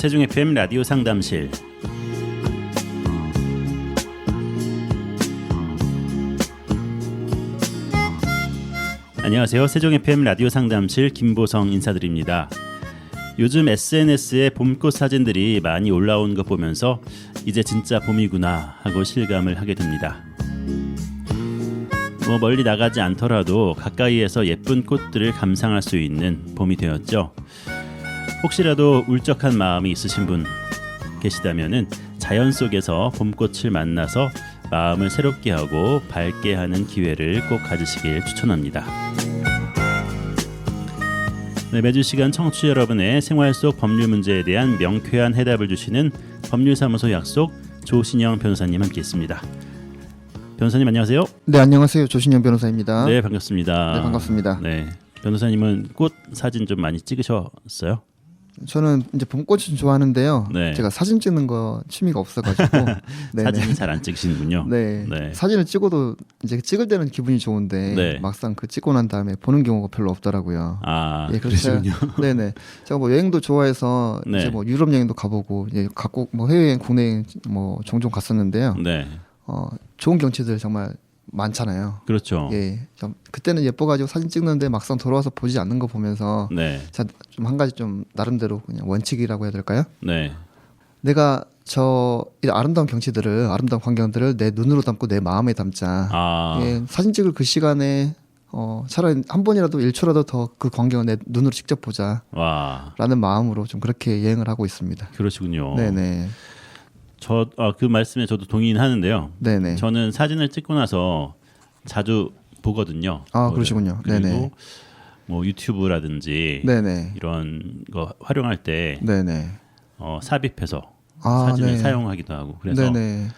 세종 FM 라디오 상담실. 안녕하세요. 세종 FM 라디오 상담실 김보성 인사드립니다. 요즘 SNS에 봄꽃 사진들이 많이 올라온 것 보면서 이제 진짜 봄이구나 하고 실감을 하게 됩니다. 멀리 나가지 않더라도 가까이에서 예쁜 꽃들을 감상할 수 있는 봄이 되었죠. 혹시라도 울적한 마음이 있으신 분 계시다면은 자연 속에서 봄꽃을 만나서 마음을 새롭게 하고 밝게 하는 기회를 꼭 가지시길 추천합니다. 네, 매주 시간 청취자 여러분의 생활 속 법률 문제에 대한 명쾌한 해답을 주시는 법률사무소 약속 조신영 변호사님 함께했습니다. 변호사님 안녕하세요. 네, 안녕하세요. 조신영 변호사입니다. 네, 반갑습니다. 네, 반갑습니다. 네, 변호사님은 꽃 사진 좀 많이 찍으셨어요? 저는 이제 봄꽃을 좋아하는데요. 네. 제가 사진 찍는 거 취미가 없어가지고 사진은 잘 안 찍으시는군요. 네. 네. 사진을 찍어도 이제 찍을 때는 기분이 좋은데 네. 막상 그 찍고 난 다음에 보는 경우가 별로 없더라고요. 아, 예, 그래서 그러시군요. 네네. 제가 뭐 여행도 좋아해서 네. 이제 뭐 유럽 여행도 가보고 이제 각국 뭐 해외여행, 국내 여행 뭐 종종 갔었는데요. 네, 좋은 경치들 정말 많잖아요. 그렇죠. 예, 좀 그때는 예뻐가지고 사진 찍는데 막상 돌아와서 보지 않는 거 보면서 네, 좀 한 가지 좀 나름대로 그냥 원칙이라고 해야 될까요? 네, 내가 이 아름다운 경치들을, 아름다운 광경들을 내 눈으로 담고 내 마음에 담자. 아, 예, 사진 찍을 그 시간에 차라리 한 번이라도 1초라도 더 그 광경을 내 눈으로 직접 보자. 와, 라는 마음으로 좀 그렇게 여행을 하고 있습니다. 그러시군요. 네네. 그 말씀에 저도 동의는 하는데요. 네네. 저는 사진을 찍고 나서 자주 보거든요. 아, 그러시군요. 그리고 네네. 뭐 유튜브라든지 네네. 이런 거 활용할 때 네네. 삽입해서 아, 사진을 네. 사용하기도 하고 그래서 네네.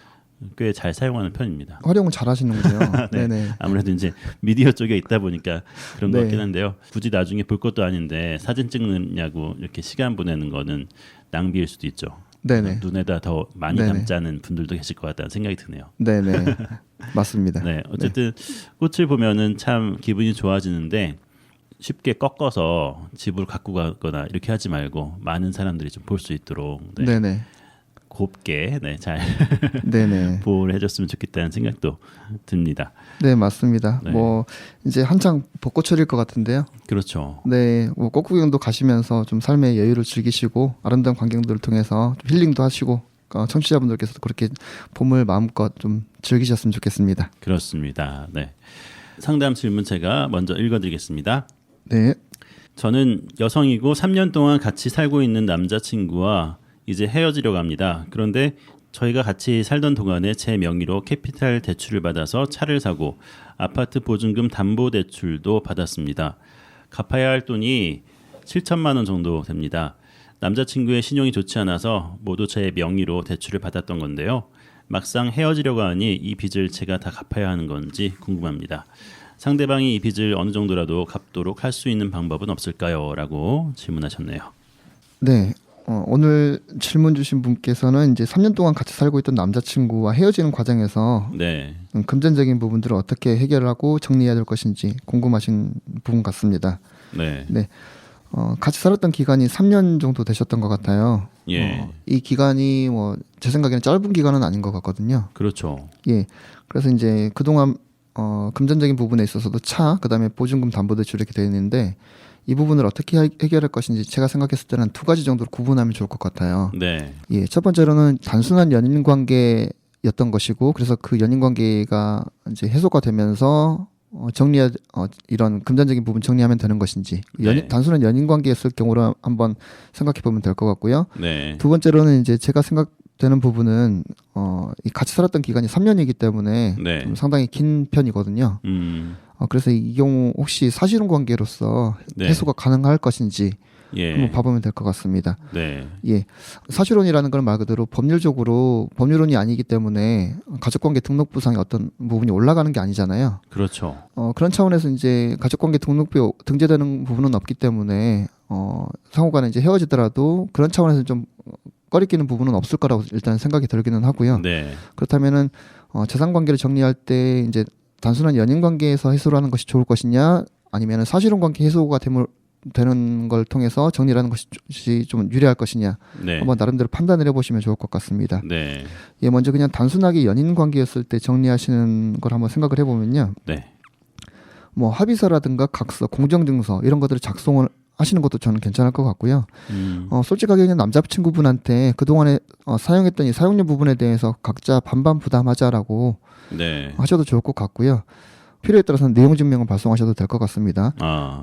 꽤 잘 사용하는 편입니다. 활용을 잘 하시는군요. 네. 네네. 아무래도 이제 미디어 쪽에 있다 보니까 그런 것 네. 같긴 한데요. 굳이 나중에 볼 것도 아닌데 사진 찍느냐고 이렇게 시간 보내는 거는 낭비일 수도 있죠. 네네. 눈에다 더 많이 네네. 담자는 분들도 계실 것 같다는 생각이 드네요. 네네. 맞습니다. 네, 어쨌든 꽃을 보면은 참 기분이 좋아지는데 쉽게 꺾어서 집으로 갖고 가거나 이렇게 하지 말고 많은 사람들이 좀 볼 수 있도록 네, 네네. 곱게 잘 네네. 보호를 해줬으면 좋겠다는 생각도 듭니다. 네, 맞습니다. 네. 뭐 이제 한창 벚꽃철일 것 같은데요. 그렇죠. 네, 뭐 꽃구경도 가시면서 좀 삶의 여유를 즐기시고 아름다운 광경들을 통해서 좀 힐링도 하시고 청취자분들께서도 그렇게 봄을 마음껏 좀 즐기셨으면 좋겠습니다. 그렇습니다. 네. 상담 질문 제가 먼저 읽어드리겠습니다. 네, 저는 여성이고 3년 동안 같이 살고 있는 남자친구와 이제 헤어지려고 합니다. 그런데 저희가 같이 살던 동안에 제 명의로 캐피탈 대출을 받아서 차를 사고 아파트 보증금 담보 대출도 받았습니다. 갚아야 할 돈이 7천만 원 정도 됩니다. 남자친구의 신용이 좋지 않아서 모두 제 명의로 대출을 받았던 건데요. 막상 헤어지려고 하니 이 빚을 제가 다 갚아야 하는 건지 궁금합니다. 상대방이 이 빚을 어느 정도라도 갚도록 할 수 있는 방법은 없을까요? 라고 질문하셨네요. 네. 오늘 질문 주신 분께서는 이제 3년 동안 같이 살고 있던 남자친구와 헤어지는 과정에서 네, 금전적인 부분들을 어떻게 해결하고 정리해야 될 것인지 궁금하신 부분 같습니다. 네, 네. 같이 살았던 기간이 3년 정도 되셨던 것 같아요. 예, 이 기간이 뭐 제 생각에는 짧은 기간은 아닌 것 같거든요. 그렇죠. 예. 그래서 이제 그동안 금전적인 부분에 있어서도 그다음에 보증금 담보대출 이렇게 되어 있는데 이 부분을 어떻게 해결할 것인지 제가 생각했을 때는 두 가지 정도로 구분하면 좋을 것 같아요. 네, 예. 첫 번째로는 단순한 연인 관계였던 것이고 그래서 그 연인 관계가 이제 해소가 되면서 이런 금전적인 부분 정리하면 되는 것인지 네. 단순한 연인 관계였을 경우로 한번 생각해 보면 될 것 같고요. 네, 두 번째로는 이제 제가 생각되는 부분은 이 같이 살았던 기간이 3년이기 때문에 네. 좀 상당히 긴 편이거든요. 그래서 이 경우 혹시 사실혼 관계로서 네. 해소가 가능할 것인지 예, 한번 봐보면 될 것 같습니다. 네, 예, 사실혼이라는 건 말 그대로 법률혼이 아니기 때문에 가족관계 등록부상에 어떤 부분이 올라가는 게 아니잖아요. 그렇죠. 그런 차원에서 이제 가족관계 등록부에 등재되는 부분은 없기 때문에 상호간에 이제 헤어지더라도 그런 차원에서 좀 꺼리끼는 부분은 없을 거라고 일단 생각이 들기는 하고요. 네, 그렇다면은 재산관계를 정리할 때 이제 단순한 연인 관계에서 해소를 하는 것이 좋을 것이냐, 아니면 사실혼 관계 해소가 됨을 되는 걸 통해서 정리하는 것이 좀 유리할 것이냐 네. 한번 나름대로 판단을 해보시면 좋을 것 같습니다. 네. 예, 먼저 그냥 단순하게 연인 관계였을 때 정리하시는 걸 한번 생각을 해보면요. 네. 뭐 합의서라든가 각서, 공정증서 이런 것들을 작성을 하시는 것도 저는 괜찮을 것 같고요. 솔직하게 그냥 남자친구분한테 그동안에 사용했던 이 사용료 부분에 대해서 각자 반반 부담하자라고 네. 하셔도 좋을 것 같고요. 필요에 따라서는 내용 증명을 발송하셔도 될 것 같습니다.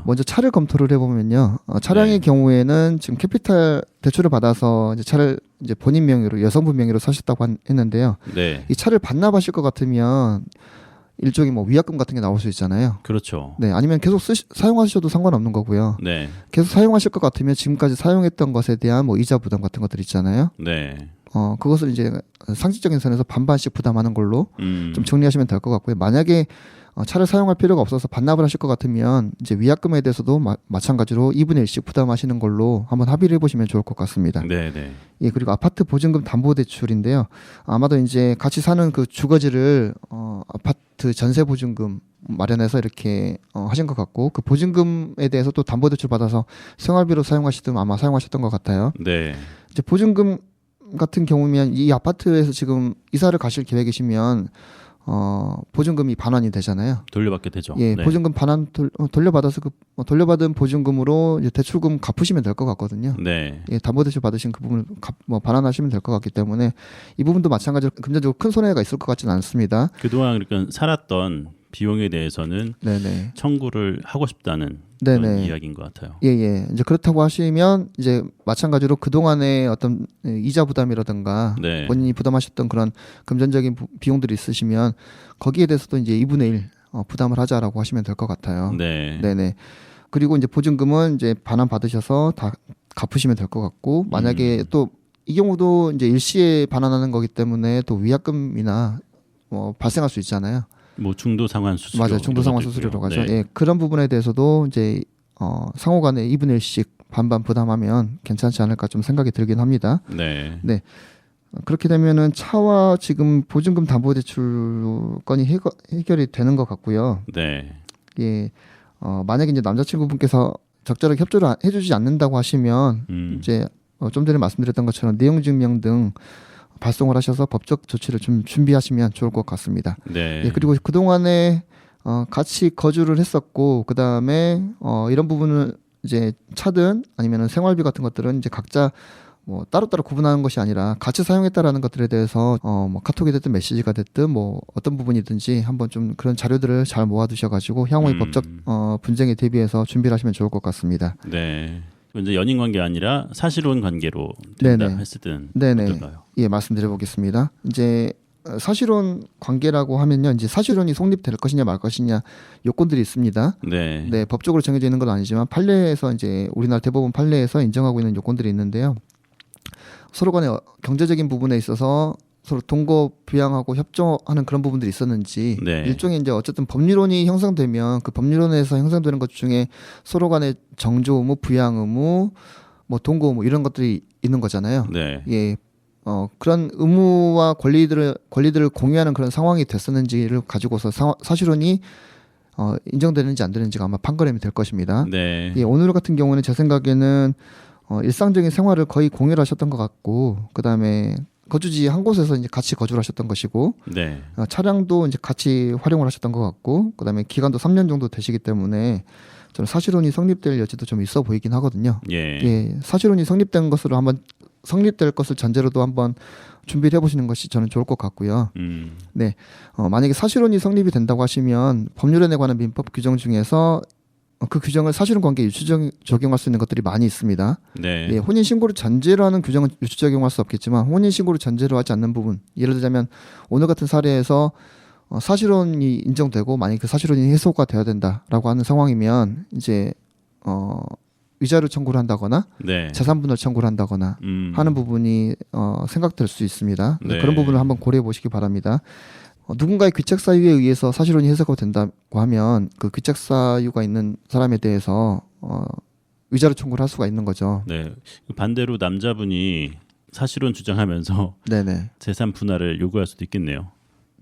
먼저 차를 검토를 해보면요. 차량의 네. 경우에는 지금 캐피탈 대출을 받아서 이제 차를 이제 본인 명의로 여성분 명의로 사셨다고 했는데요. 네. 이 차를 반납하실 것 같으면 일종의 뭐 위약금 같은 게 나올 수 있잖아요. 그렇죠. 네, 아니면 계속 사용하셔도 상관없는 거고요. 네. 계속 사용하실 것 같으면 지금까지 사용했던 것에 대한 뭐 이자 부담 같은 것들 있잖아요. 네. 그것을 이제 상식적인 선에서 반반씩 부담하는 걸로 좀 정리하시면 될 것 같고요. 만약에 차를 사용할 필요가 없어서 반납을 하실 것 같으면 이제 위약금에 대해서도 마찬가지로 2분의 1씩 부담하시는 걸로 한번 합의를 해보시면 좋을 것 같습니다. 네. 네. 예, 그리고 아파트 보증금 담보대출인데요. 아마도 이제 같이 사는 그 주거지를 아파트 전세 보증금 마련해서 이렇게 하신 것 같고 그 보증금에 대해서 또 담보대출 받아서 생활비로 사용하시든 아마 사용하셨던 것 같아요. 네. 이제 보증금 같은 경우면 이 아파트에서 지금 이사를 가실 계획이시면 보증금이 반환이 되잖아요. 돌려받게 되죠. 예, 네. 보증금 반환 돌려받아서 그 돌려받은 보증금으로 이제 대출금 갚으시면 될 것 같거든요. 네. 예, 담보대출 받으신 그 부분을 반환하시면 될 것 같기 때문에 이 부분도 마찬가지로 금전적으로 큰 손해가 있을 것 같지는 않습니다. 그동안 그러니까 살았던 비용에 대해서는 네네. 청구를 하고 싶다는 네네. 그런 이야기인 것 같아요. 예. 이제 그렇다고 하시면 이제 마찬가지로 그동안의 어떤 이자 부담이라든가 네. 본인이 부담하셨던 그런 금전적인 비용들이 있으시면 거기에 대해서도 이제 2분의 1 부담을 하자라고 하시면 될 것 같아요. 네. 네네. 그리고 이제 보증금은 이제 반환 받으셔서 다 갚으시면 될 것 같고 만약에 또 이 경우도 이제 일시에 반환하는 거기 때문에 또 위약금이나 발생할 수 있잖아요. 뭐 중도 상환 수수료 맞아요. 중도 상환 이런 것도 수수료라고 있고요. 하죠. 네. 예, 그런 부분에 대해서도 이제 상호간에 2분의 1씩 반반 부담하면 괜찮지 않을까 좀 생각이 들긴 합니다. 네. 그렇게 되면은 차와 지금 보증금 담보대출 건이 해결이 되는 것 같고요. 네. 예, 만약에 이제 남자친구분께서 적절하게 협조를 해주지 않는다고 하시면 이제 좀 전에 말씀드렸던 것처럼 내용 증명 등 발송을 하셔서 법적 조치를 좀 준비하시면 좋을 것 같습니다. 네. 예, 그리고 그동안에 같이 거주를 했었고 그다음에 이런 부분을 이제 차든 아니면은 생활비 같은 것들은 이제 각자 뭐 따로따로 구분하는 것이 아니라 같이 사용했다라는 것들에 대해서 뭐 카톡이 됐든 메시지가 됐든 뭐 어떤 부분이든지 한번 좀 그런 자료들을 잘 모아두셔 가지고 향후의 법적 분쟁에 대비해서 준비를 하시면 좋을 것 같습니다. 네. 이제 연인 관계 아니라 사실혼 관계로 된다 네네. 했을 때는 네네. 어떨까요? 예, 말씀드려 보겠습니다. 이제 사실혼 관계라고 하면요, 이제 사실혼이 성립될 것이냐 말 것이냐 요건들이 있습니다. 네. 네, 법적으로 정해져 있는 건 아니지만 판례에서 이제 우리나라 대법원 판례에서 인정하고 있는 요건들이 있는데요. 서로 간의 경제적인 부분에 있어서 서로 동거 부양하고 협조하는 그런 부분들이 있었는지 네. 일종의 이제 어쨌든 법률론이 형성되면 그 법률론에서 형성되는 것 중에 서로 간의 정조 의무, 부양 의무, 뭐 동거 의무 이런 것들이 있는 거잖아요. 네. 예. 그런 의무와 권리들을 공유하는 그런 상황이 됐었는지를 가지고서 사실혼이 인정되는지 안 되는지가 아마 판가름이 될 것입니다. 네. 예, 오늘 같은 경우는 제 생각에는 일상적인 생활을 거의 공유를 하셨던 것 같고, 그 다음에 거주지 한 곳에서 이제 같이 거주를 하셨던 것이고, 네. 차량도 이제 같이 활용을 하셨던 것 같고, 그 다음에 기간도 3년 정도 되시기 때문에 저는 사실혼이 성립될 여지도 좀 있어 보이긴 하거든요. 예. 예, 사실혼이 성립될 것을 전제로도 한번 준비를 해보시는 것이 저는 좋을 것 같고요. 네, 만약에 사실혼이 성립이 된다고 하시면 법률론에 관한 민법 규정 중에서 그 규정을 사실혼 관계에 유추 적용할 수 있는 것들이 많이 있습니다. 네. 예, 혼인 신고를 전제로 하는 규정은 유추 적용할 수 없겠지만 혼인 신고를 전제로 하지 않는 부분, 예를 들자면 오늘 같은 사례에서 사실혼이 인정되고 만약 그 사실혼이 해소가 되어야 된다라고 하는 상황이면 이제 위자료 청구를 한다거나 네. 재산분할 청구를 한다거나 하는 부분이 생각될 수 있습니다. 네. 그런 부분을 한번 고려해 보시기 바랍니다. 누군가의 귀책 사유에 의해서 사실혼이 해소가 된다고 하면 그 귀책 사유가 있는 사람에 대해서 위자료 청구를 할 수가 있는 거죠. 네. 반대로 남자분이 사실혼 주장하면서 네네. 재산 분할을 요구할 수도 있겠네요.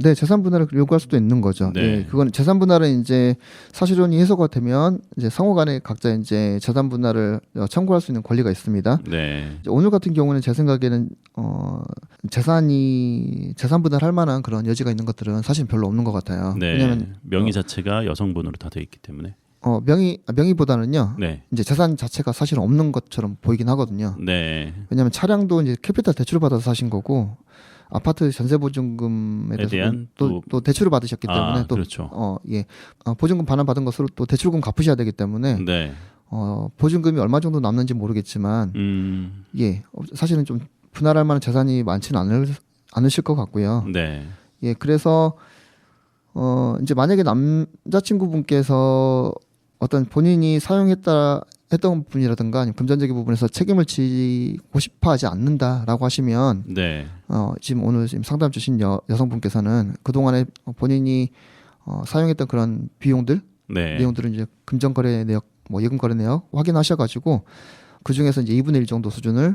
네, 재산 분할을 요구할 수도 있는 거죠. 네. 예, 그건 재산 분할은 이제 사실혼이 해소가 되면 이제 상호간에 각자 이제 재산 분할을 청구할 수 있는 권리가 있습니다. 네. 이제 오늘 같은 경우는 제 생각에는 재산 분할할 만한 그런 여지가 있는 것들은 사실 별로 없는 것 같아요. 네. 왜냐하면 명의 자체가 여성분으로 다 되어 있기 때문에. 명의보다는요. 네. 이제 재산 자체가 사실 없는 것처럼 보이긴 하거든요. 네. 왜냐하면 차량도 이제 캐피탈 대출을 받아서 사신 거고 아파트 전세 보증금에 대해서 대한 또 대출을 받으셨기 때문에 또 그렇죠. 보증금 반환받은 것으로 또 대출금 갚으셔야 되기 때문에 네. 보증금이 얼마 정도 남는지 모르겠지만 사실은 좀 분할할 만한 재산이 많지는 않으실 것 같고요. 네. 예, 그래서 이제 만약에 남자친구분께서 어떤 본인이 했던 부분이라든가 아니면 금전적인 부분에서 책임을 지고 싶어하지 않는다라고 하시면 네. 지금 오늘 상담 주신 여성분께서는 그 동안에 본인이 사용했던 그런 비용들 네. 내용들은 이제 금전거래 내역, 예금거래 내역 확인하셔가지고 그 중에서 이제 2분의 1 정도 수준을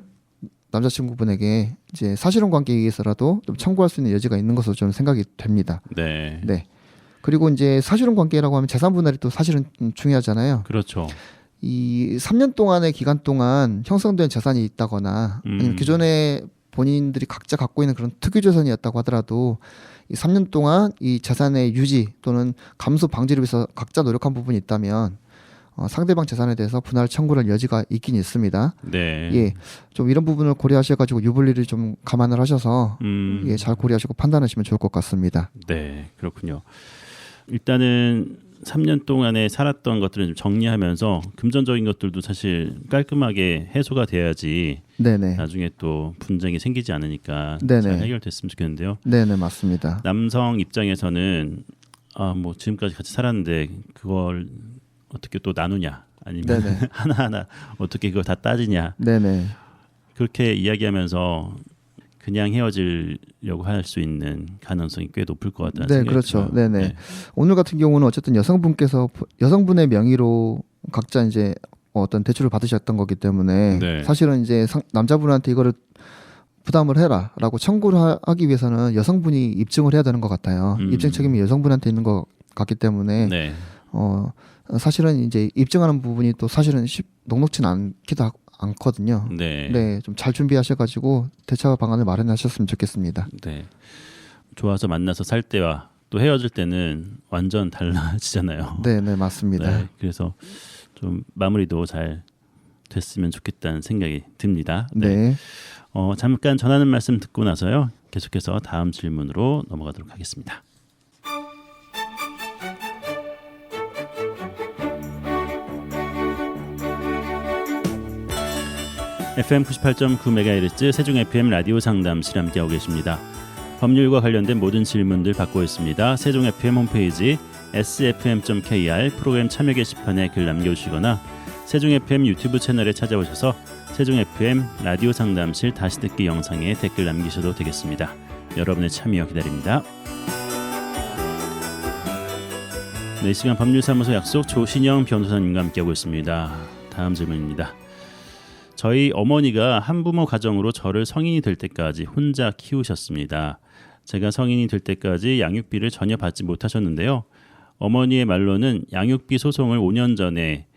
남자친구분에게 이제 사실혼 관계에 의해서라도 좀 청구할 수 있는 여지가 있는 것으로 저는 생각이 됩니다. 네. 네. 그리고 이제 사실혼 관계라고 하면 재산 분할이 또 사실은 중요하잖아요. 그렇죠. 이 3년 동안의 기간 동안 형성된 재산이 있다거나 아니면 기존에 본인들이 각자 갖고 있는 그런 특유 재산이었다고 하더라도 이 3년 동안 이 재산의 유지 또는 감소 방지를 위해서 각자 노력한 부분이 있다면 상대방 재산에 대해서 분할 청구할 여지가 있긴 있습니다. 네. 예, 좀 이런 부분을 고려하셔가지고 유불리를 좀 감안을 하셔서 예, 잘 고려하시고 판단하시면 좋을 것 같습니다. 네, 그렇군요. 일단은 3년 동안에 살았던 것들은 좀 정리하면서 금전적인 것들도 사실 깔끔하게 해소가 돼야지 네네. 나중에 또 분쟁이 생기지 않으니까 네네. 잘 해결됐으면 좋겠는데요. 네네, 맞습니다. 남성 입장에서는 지금까지 같이 살았는데 그걸 어떻게 또 나누냐 아니면 네네. 하나하나 어떻게 그걸 다 따지냐 네네. 그렇게 이야기하면서 그냥 헤어지려고 할 수 있는 가능성이 꽤 높을 것 같다는 네, 생각이 그렇죠. 들어요. 네네. 네. 오늘 같은 경우는 어쨌든 여성분의 명의로 각자 이제 어떤 대출을 받으셨던 거기 때문에 네. 사실은 이제 남자분한테 이거를 부담을 해라라고 청구를 하기 위해서는 여성분이 입증을 해야 되는 것 같아요. 입증 책임이 여성분한테 있는 것 같기 때문에 네. 사실은 이제 입증하는 부분이 또 사실은 녹록지는 않거든요. 네. 네, 좀 잘 준비하셔가지고 대처 방안을 마련하셨으면 좋겠습니다. 네. 좋아서 만나서 살 때와 또 헤어질 때는 완전 달라지잖아요. 네, 네, 맞습니다. 네, 그래서 좀 마무리도 잘 됐으면 좋겠다는 생각이 듭니다. 네. 잠깐 전하는 말씀 듣고 나서요. 계속해서 다음 질문으로 넘어가도록 하겠습니다. FM 98.9MHz 세종 FM 라디오 상담실 함께하고 계십니다. 법률과 관련된 모든 질문들 받고 있습니다. 세종 FM 홈페이지 sfm.kr 프로그램 참여 게시판에 글 남겨주시거나 세종 FM 유튜브 채널에 찾아오셔서 세종 FM 라디오 상담실 다시 듣기 영상에 댓글 남기셔도 되겠습니다. 여러분의 참여 기다립니다. 네, 이 시간 법률사무소 약속 조신영 변호사님과 함께하고 있습니다. 다음 질문입니다. 저희 어머니가 한부모 가정으로 저를 성인이 될 때까지 혼자 키우셨습니다. 제가 성인이 될 때까지 양육비를 전혀 받지 못하셨는데요. 어머니의 말로는 양육비 소송을 5년 전에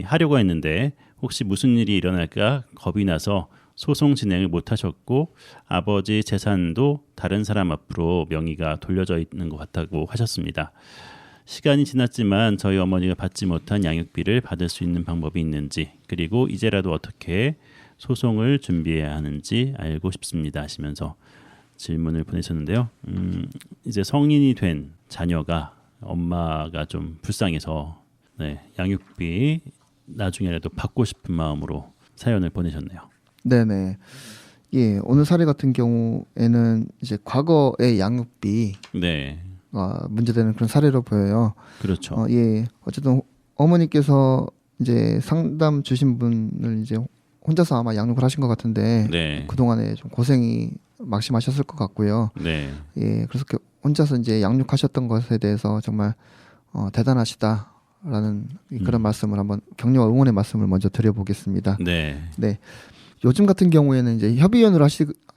하려고 했는데 혹시 무슨 일이 일어날까 겁이 나서 소송 진행을 못하셨고 아버지 재산도 다른 사람 앞으로 명의가 돌려져 있는 것 같다고 하셨습니다. 시간이 지났지만 저희 어머니가 받지 못한 양육비를 받을 수 있는 방법이 있는지 그리고 이제라도 어떻게 소송을 준비해야 하는지 알고 싶습니다 하시면서 질문을 보내셨는데요. 이제 성인이 된 자녀가 엄마가 좀 불쌍해서 양육비 나중에라도 받고 싶은 마음으로 사연을 보내셨네요. 네네. 예, 오늘 사례 같은 경우에는 이제 과거의 양육비 네. 문제되는 그런 사례로 보여요. 그렇죠. 예, 어쨌든 어머니께서 이제 상담 주신 분을 이제 혼자서 아마 양육을 하신 것 같은데 네. 그 동안에 좀 고생이 막심하셨을 것 같고요. 네. 예, 그래서 혼자서 이제 양육하셨던 것에 대해서 정말 대단하시다라는 그런 말씀을 한번 격려와 응원의 말씀을 먼저 드려보겠습니다. 네. 네. 요즘 같은 경우에는 이제 협의원으로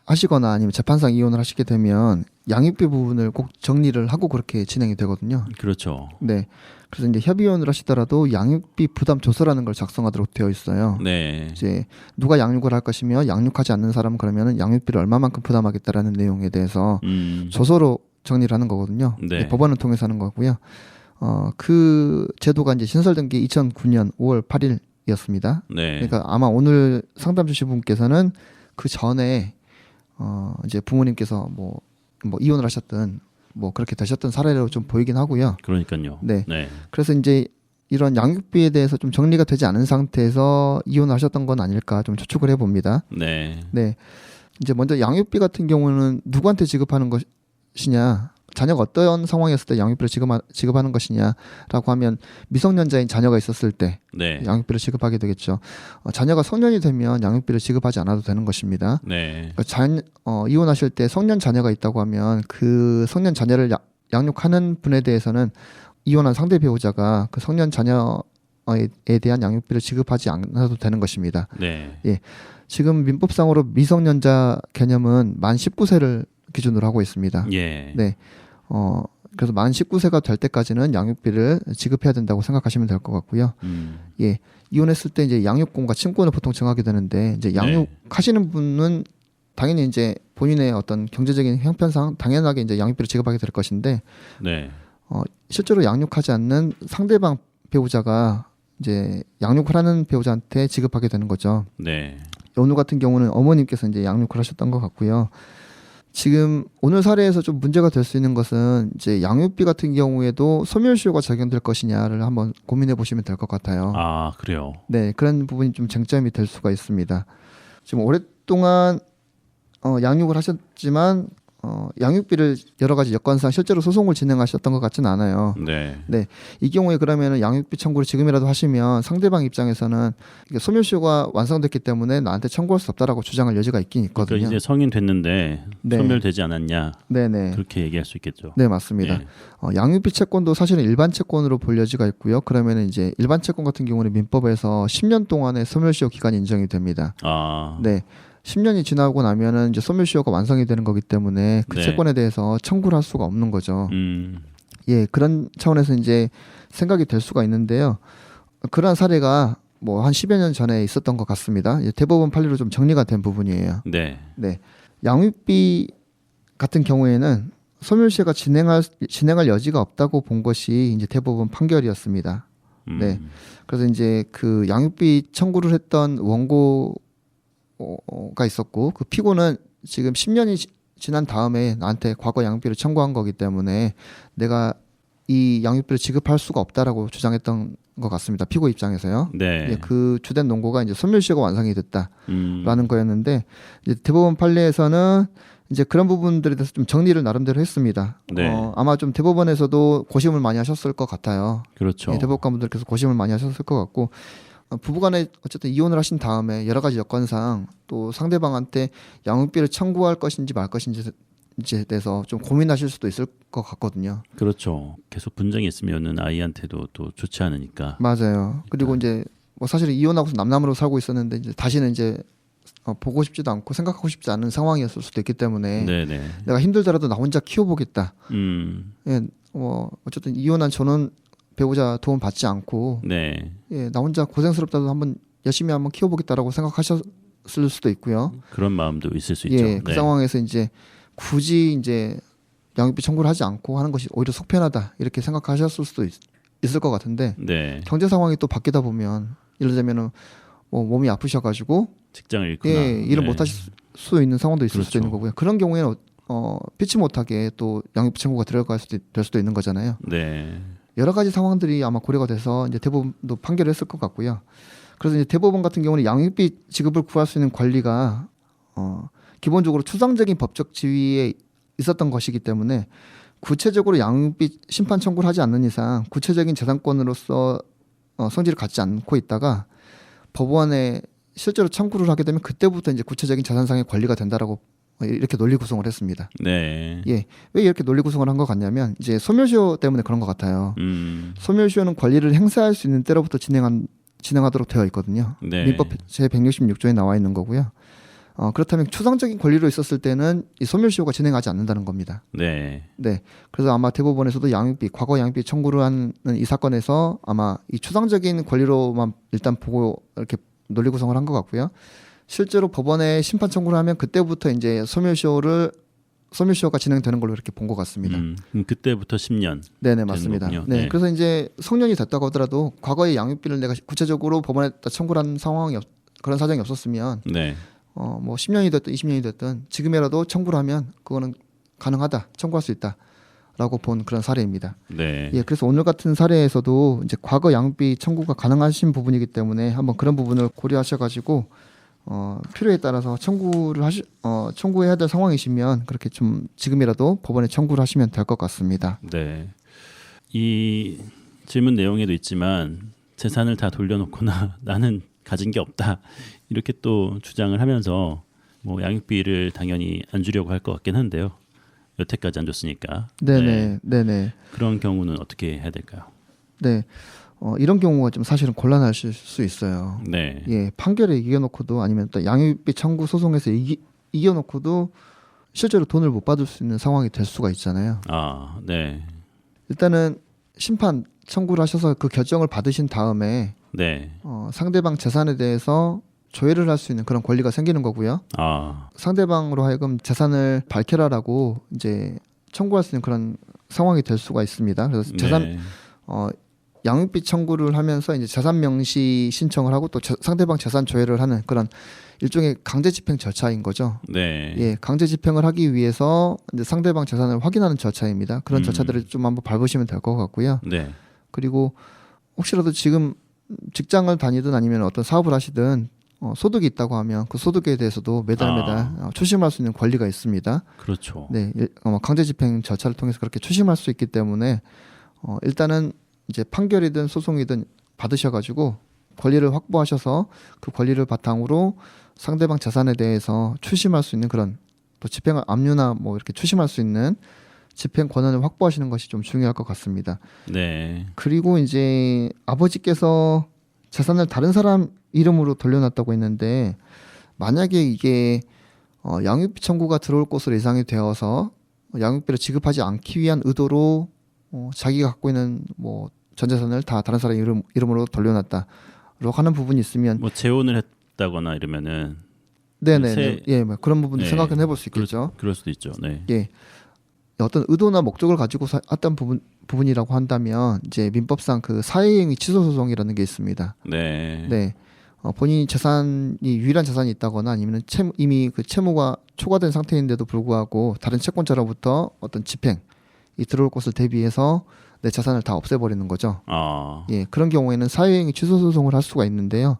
하시거나 아니면 재판상 이혼을 하시게 되면 양육비 부분을 꼭 정리를 하고 그렇게 진행이 되거든요. 그렇죠. 네. 그래서 이제 협의혼을 하시더라도 양육비 부담 조서라는 걸 작성하도록 되어 있어요. 네. 이제 누가 양육을 할 것이며 양육하지 않는 사람은 그러면은 양육비를 얼마만큼 부담하겠다라는 내용에 대해서 조서로 정리를 하는 거거든요. 네. 법원을 통해서 하는 거고요. 그 제도가 이제 신설된 게 2009년 5월 8일이었습니다. 네. 그러니까 아마 오늘 상담 주신 분께서는 그 전에 이제 부모님께서 뭐 이혼을 하셨든 뭐 그렇게 되셨던 사례로 좀 보이긴 하고요. 그러니까요. 네. 네. 그래서 이제 이런 양육비에 대해서 좀 정리가 되지 않은 상태에서 이혼을 하셨던 건 아닐까 좀 추측을 해봅니다. 네. 네. 이제 먼저 양육비 같은 경우는 누구한테 지급하는 것이냐, 자녀가 어떤 상황이었을 때 양육비를 지급하는 것이냐라고 하면 미성년자인 자녀가 있었을 때 네. 양육비를 지급하게 되겠죠. 자녀가 성년이 되면 양육비를 지급하지 않아도 되는 것입니다. 네. 그러니까 이혼하실 때 성년 자녀가 있다고 하면 그 성년 자녀를 양육하는 분에 대해서는 이혼한 상대 배우자가 그 성년 자녀에 대한 양육비를 지급하지 않아도 되는 것입니다. 네. 예. 지금 민법상으로 미성년자 개념은 만 19세를 기준으로 하고 있습니다. 예. 네. 그래서 만 19세가 될 때까지는 양육비를 지급해야 된다고 생각하시면 될 것 같고요. 예. 이혼했을 때 이제 양육권과 친권을 보통 정하게 되는데 이제 양육하시는 분은 당연히 이제 본인의 어떤 경제적인 형편상 당연하게 이제 양육비를 지급하게 될 것인데 네. 실제로 양육하지 않는 상대방 배우자가 이제 양육을 하는 배우자한테 지급하게 되는 거죠. 네. 오늘 같은 경우는 어머님께서 이제 양육을 하셨던 것 같고요. 지금 오늘 사례에서 좀 문제가 될 수 있는 것은 이제 양육비 같은 경우에도 소멸시효가 적용될 것이냐를 한번 고민해 보시면 될 것 같아요. 아, 그래요. 네, 그런 부분이 좀 쟁점이 될 수가 있습니다. 지금 오랫동안 양육을 하셨지만 양육비를 여러 가지 여건상 실제로 소송을 진행하셨던 것 같지는 않아요. 네. 네, 이 경우에 그러면은 양육비 청구를 지금이라도 하시면 상대방 입장에서는 이게 소멸시효가 완성됐기 때문에 나한테 청구할 수 없다라고 주장할 여지가 있긴 있거든요. 그러니까 이제 성인 됐는데 네. 소멸되지 않았냐. 네네. 그렇게 얘기할 수 있겠죠. 네, 맞습니다. 예. 양육비 채권도 사실은 일반 채권으로 볼 여지가 있고요. 그러면은 이제 일반 채권 같은 경우는 민법에서 10년 동안의 소멸시효 기간이 인정이 됩니다. 아. 네. 10년이 지나고 나면은 이제 소멸시효가 완성이 되는 거기 때문에 그 네. 채권에 대해서 청구를 할 수가 없는 거죠. 예, 그런 차원에서 이제 생각이 될 수가 있는데요. 그러한 사례가 뭐 한 10여 년 전에 있었던 것 같습니다. 대법원 판례로 좀 정리가 된 부분이에요. 네. 네. 양육비 같은 경우에는 소멸시효가 진행할 여지가 없다고 본 것이 이제 대법원 판결이었습니다. 네. 그래서 이제 그 양육비 청구를 했던 원고가 있었고 그 피고는 지금 10년이 지난 다음에 나한테 과거 양육비를 청구한 거기 때문에 내가 이 양육비를 지급할 수가 없다라고 주장했던 것 같습니다. 피고 입장에서요. 네. 예, 그 주된 논고가 이제 소멸시효가 완성이 됐다라는 거였는데 이제 대법원 판례에서는 이제 그런 부분들에 대해서 좀 정리를 나름대로 했습니다. 네. 아마 좀 대법원에서도 고심을 많이 하셨을 것 같아요. 그렇죠. 예, 대법관분들께서 고심을 많이 하셨을 것 같고 부부간에 어쨌든 이혼을 하신 다음에 여러 가지 여건상 또 상대방한테 양육비를 청구할 것인지 말 것인지에 대해서 좀 고민하실 수도 있을 것 같거든요. 그렇죠. 계속 분쟁이 있으면은 아이한테도 또 좋지 않으니까. 맞아요. 그리고 이제 뭐 사실 이혼하고서 남남으로 살고 있었는데 이제 다시는 이제 보고 싶지도 않고 생각하고 싶지 않은 상황이었을 수도 있기 때문에 네네. 내가 힘들더라도 나 혼자 키워보겠다. 네. 예, 어쨌든 이혼한 저는 배우자 도움 받지 않고 네. 예, 나 혼자 고생스럽다도 한번 열심히 한번 키워보겠다라고 생각하셨을 수도 있고요. 그런 마음도 있을 수 있죠. 예, 그 네. 상황에서 이제 굳이 이제 양육비 청구를 하지 않고 하는 것이 오히려 속편하다 이렇게 생각하셨을 수도 있을 것 같은데 네. 경제 상황이 또 바뀌다 보면 예를 들면은 뭐 몸이 아프셔가지고 직장을 잃거나 예, 일을 네. 못 하실 수 있는 상황도 있을 수도 그렇죠. 있는 거고요. 그런 경우에는 피치 못하게 또 양육비 청구가 될 수도 있는 거잖아요. 네. 여러 가지 상황들이 아마 고려가 돼서 이제 대법원도 판결을 했을 것 같고요. 그래서 이제 대법원 같은 경우는 양육비 지급을 구할 수 있는 권리가 기본적으로 추상적인 법적 지위에 있었던 것이기 때문에 구체적으로 양육비 심판 청구를 하지 않는 이상 구체적인 재산권으로서 성질을 갖지 않고 있다가 법원에 실제로 청구를 하게 되면 그때부터 이제 구체적인 재산상의 권리가 된다라고 이렇게 논리 구성을 했습니다. 네. 예, 왜 이렇게 논리 구성을 한 것 같냐면 이제 소멸시효 때문에 그런 것 같아요. 소멸시효는 권리를 행사할 수 있는 때로부터 진행하도록 되어 있거든요. 네. 민법 제 166조에 나와 있는 거고요. 그렇다면 추상적인 권리로 있었을 때는 이 소멸시효가 진행하지 않는다는 겁니다. 네. 네. 그래서 아마 대법원에서도 과거 양육비 청구를 하는 이 사건에서 아마 이 추상적인 권리로만 일단 보고 이렇게 논리 구성을 한 것 같고요. 실제로 법원에 심판 청구를 하면 그때부터 이제 소멸시효가 진행되는 걸로 이렇게 본 것 같습니다. 그럼 그때부터 10년. 네네, 맞습니다. 거군요. 네. 네. 그래서 이제 성년이 됐다고 하더라도 과거의 양육비를 내가 구체적으로 법원에다 청구를 한 그런 사정이 없었으면 네. 뭐 10년이 됐든 20년이 됐든 지금이라도 청구를 하면 그거는 가능하다, 청구할 수 있다라고 본 그런 사례입니다. 네. 예, 그래서 오늘 같은 사례에서도 이제 과거 양육비 청구가 가능하신 부분이기 때문에 한번 그런 부분을 고려하셔가지고 필요에 따라서 청구해야 될 상황이시면 그렇게 좀 지금이라도 법원에 청구를 하시면 될 것 같습니다. 네. 이 질문 내용에도 있지만 재산을 다 돌려놓거나 나는 가진 게 없다 이렇게 또 주장을 하면서 뭐 양육비를 당연히 안 주려고 할 것 같긴 한데요. 여태까지 안 줬으니까. 네네, 네네. 그런 경우는 어떻게 해야 될까요? 네, 이런 경우가 좀 사실은 곤란하실 수 있어요. 네. 예, 판결에 이겨놓고도 아니면 또 양육비 청구 소송에서 이겨놓고도 실제로 돈을 못 받을 수 있는 상황이 될 수가 있잖아요. 아, 네. 일단은 심판 청구를 하셔서 그 결정을 받으신 다음에 네. 상대방 재산에 대해서 조회를 할 수 있는 그런 권리가 생기는 거고요. 아, 상대방으로 하여금 재산을 밝혀라라고 이제 청구할 수 있는 그런 상황이 될 수가 있습니다. 그래서 네. 양육비 청구를 하면서 이제 재산 명시 신청을 하고 또 상대방 재산 조회를 하는 그런 일종의 강제 집행 절차인 거죠. 네. 예, 강제 집행을 하기 위해서 이제 상대방 재산을 확인하는 절차입니다. 그런 절차들을 좀 한번 밟으시면 될 것 같고요. 네. 그리고 혹시라도 지금 직장을 다니든 아니면 어떤 사업을 하시든 소득이 있다고 하면 그 소득에 대해서도 매달 추심할 수 있는 권리가 있습니다. 그렇죠. 네, 강제 집행 절차를 통해서 그렇게 추심할 수 있기 때문에 일단은 이제 판결이든 소송이든 받으셔가지고 권리를 확보하셔서 그 권리를 바탕으로 상대방 재산에 대해서 추심할 수 있는 그런 또 집행을 압류나 뭐 이렇게 추심할 수 있는 집행 권한을 확보하시는 것이 좀 중요할 것 같습니다. 네. 그리고 이제 아버지께서 재산을 다른 사람 이름으로 돌려놨다고 했는데 만약에 이게 양육비 청구가 들어올 것으로 예상이 되어서 양육비를 지급하지 않기 위한 의도로 자기가 갖고 있는 뭐 전 재산을 다 다른 사람 이름으로 돌려놨다라고 하는 부분이 있으면 뭐 재혼을 했다거나 이러면은 네네 예, 뭐 그런 부분도 네. 생각해 볼 수 있겠죠. 그럴 수도 있죠. 네. 예, 어떤 의도나 목적을 가지고 했던 부분이라고 한다면 이제 민법상 그 사회행위 취소 소송이라는 게 있습니다. 네. 네, 본인이 재산이 유일한 재산이 있다거나 아니면 이미 그 채무가 초과된 상태인데도 불구하고 다른 채권자로부터 어떤 집행이 들어올 것을 대비해서 내 재산을 다 없애버리는 거죠. 아. 예, 그런 경우에는 사회행위 취소 소송을 할 수가 있는데요.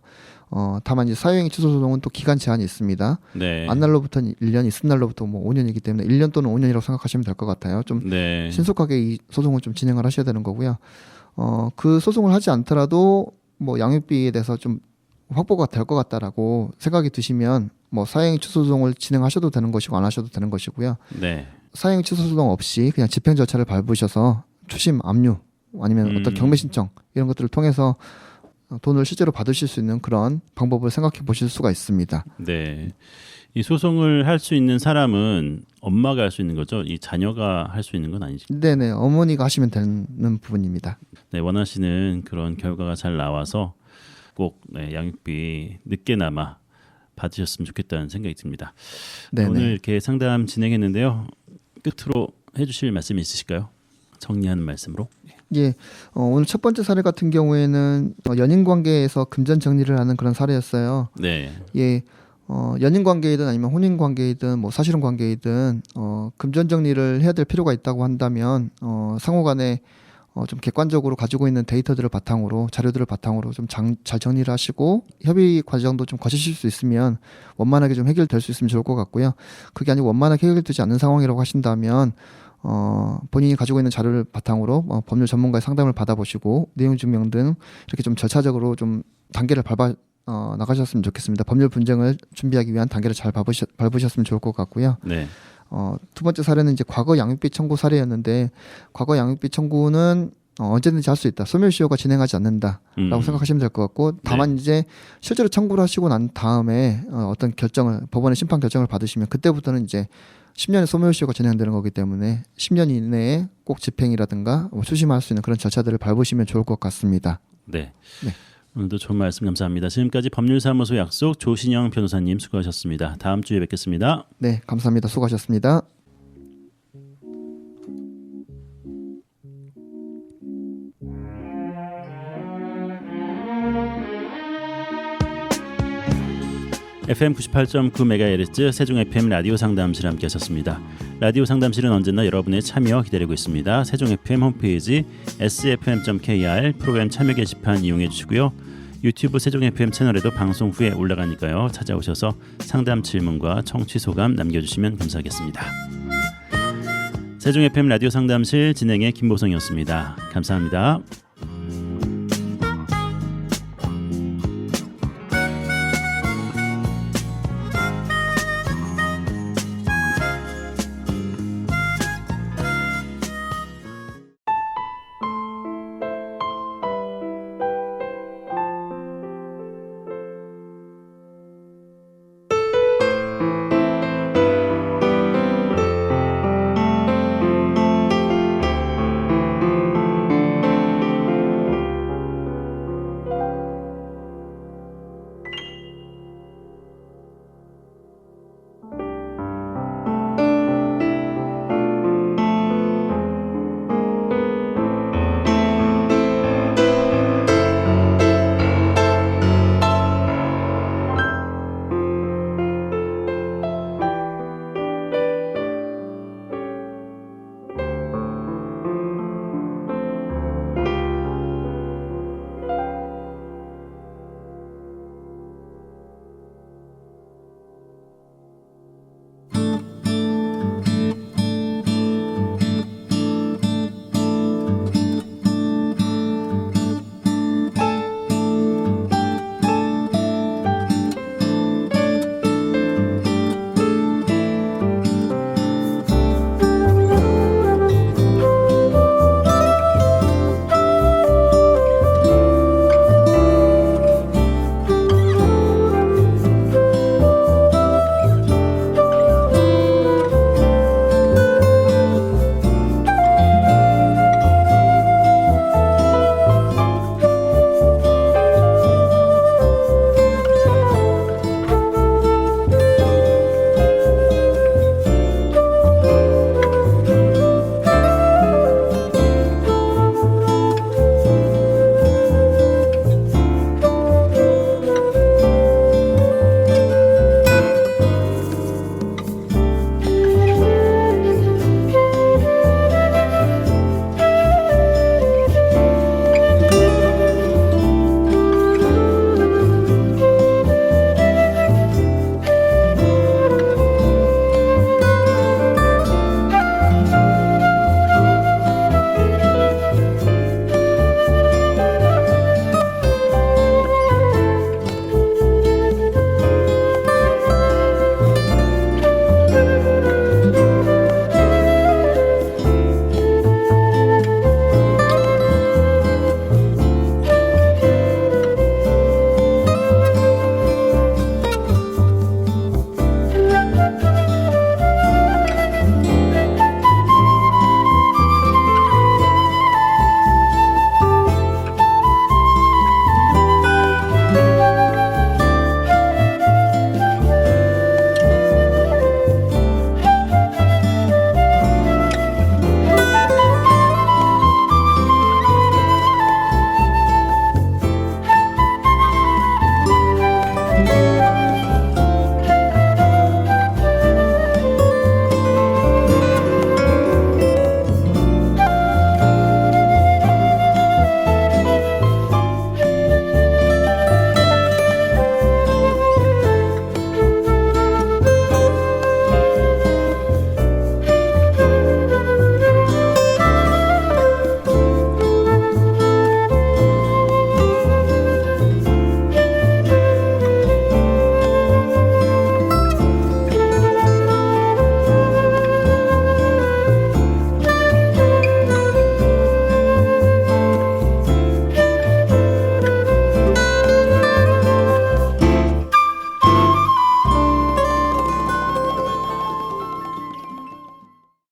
다만 이제 사회행위 취소 소송은 또 기간 제한이 있습니다. 네. 안 날로부터는 1년, 있은 날로부터 뭐 5년이기 때문에 1년 또는 5년이라고 생각하시면 될 것 같아요. 좀 네. 신속하게 이 소송을 좀 진행을 하셔야 되는 거고요. 그 소송을 하지 않더라도 뭐 양육비에 대해서 좀 확보가 될 것 같다라고 생각이 드시면 뭐 사회행위 취소 소송을 진행하셔도 되는 것이고 안 하셔도 되는 것이고요. 네. 사회행위 취소 소송 없이 그냥 집행 절차를 밟으셔서 추심, 압류 아니면 어떤 경매 신청 이런 것들을 통해서 돈을 실제로 받으실 수 있는 그런 방법을 생각해 보실 수가 있습니다. 네. 이 소송을 할 수 있는 사람은 엄마가 할 수 있는 거죠. 이 자녀가 할 수 있는 건 아니죠. 네네, 어머니가 하시면 되는 부분입니다. 네, 원하시는 그런 결과가 잘 나와서 꼭 양육비 늦게나마 받으셨으면 좋겠다는 생각이 듭니다. 네네. 오늘 이렇게 상담 진행했는데요. 끝으로 해주실 말씀이 있으실까요? 정리하는 말씀으로. 예, 오늘 첫 번째 사례 같은 경우에는 연인 관계에서 금전 정리를 하는 그런 사례였어요. 네. 예, 연인 관계이든 아니면 혼인 관계이든 뭐 사실혼 관계이든 금전 정리를 해야 될 필요가 있다고 한다면 상호간에 좀 객관적으로 가지고 있는 데이터들을 바탕으로 자료들을 바탕으로 좀 잘 정리를 하시고 협의 과정도 좀 거치실 수 있으면 원만하게 좀 해결될 수 있으면 좋을 것 같고요. 그게 아니고 원만하게 해결되지 않는 상황이라고 하신다면 본인이 가지고 있는 자료를 바탕으로 법률 전문가의 상담을 받아보시고 내용 증명 등 이렇게 좀 절차적으로 좀 단계를 밟아 나가셨으면 좋겠습니다. 법률 분쟁을 준비하기 위한 단계를 잘 밟으셨으면 좋을 것 같고요. 네. 두 번째 사례는 이제 과거 양육비 청구 사례였는데 과거 양육비 청구는 언제든지 할 수 있다. 소멸시효가 진행하지 않는다라고 생각하시면 될 것 같고 다만 이제 실제로 청구를 하시고 난 다음에 어떤 결정을 법원의 심판 결정을 받으시면 그때부터는 이제 10년의 소멸시효가 진행되는 거기 때문에 10년 이내에 꼭 집행이라든가 수심할 수 있는 그런 절차들을 밟으시면 좋을 것 같습니다. 네. 네. 오늘도 좋은 말씀 감사합니다. 지금까지 법률사무소 약속 조신영 변호사님 수고하셨습니다. 다음 주에 뵙겠습니다. 네, 감사합니다. 수고하셨습니다. FM 98.9MHz 세종 FM 라디오 상담실 함께하셨습니다. 라디오 상담실은 언제나 여러분의 참여 기다리고 있습니다. 세종 FM 홈페이지 sfm.kr 프로그램 참여 게시판 이용해 주시고요. 유튜브 세종 FM 채널에도 방송 후에 올라가니까요. 찾아오셔서 상담 질문과 청취 소감 남겨주시면 감사하겠습니다. 세종 FM 라디오 상담실 진행의 김보성이었습니다. 감사합니다.